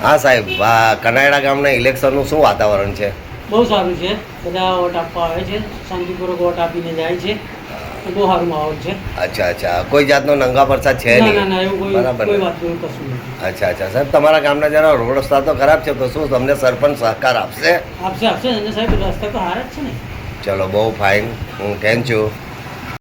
હા સાહેબ, કનાયડા ગામના ઇલેક્શનનું શું વાતાવરણ છે? બહુ સારું છે, બધા વોટ આપવા આવે છે, શાંતિપૂર્વક વોટ આપીને જાય છે, બહુ સારું માહોલ છે. અચ્છા, કોઈ જાતનો નંગા પરસાદ છે નહીં? ના, એવું બરાબર. કોઈ વાત એવું કશું નથી. અચ્છા સાહેબ, તમારા ગામના જરા રોડ રસ્તા તો ખરાબ છે, તો શું તમને સરપંચ સહકાર આપશે? આપશે અને સાહેબ રસ્તા તો હારા જ છે ને. ચલો, બહુ ફાઇન, થેન્ક યુ.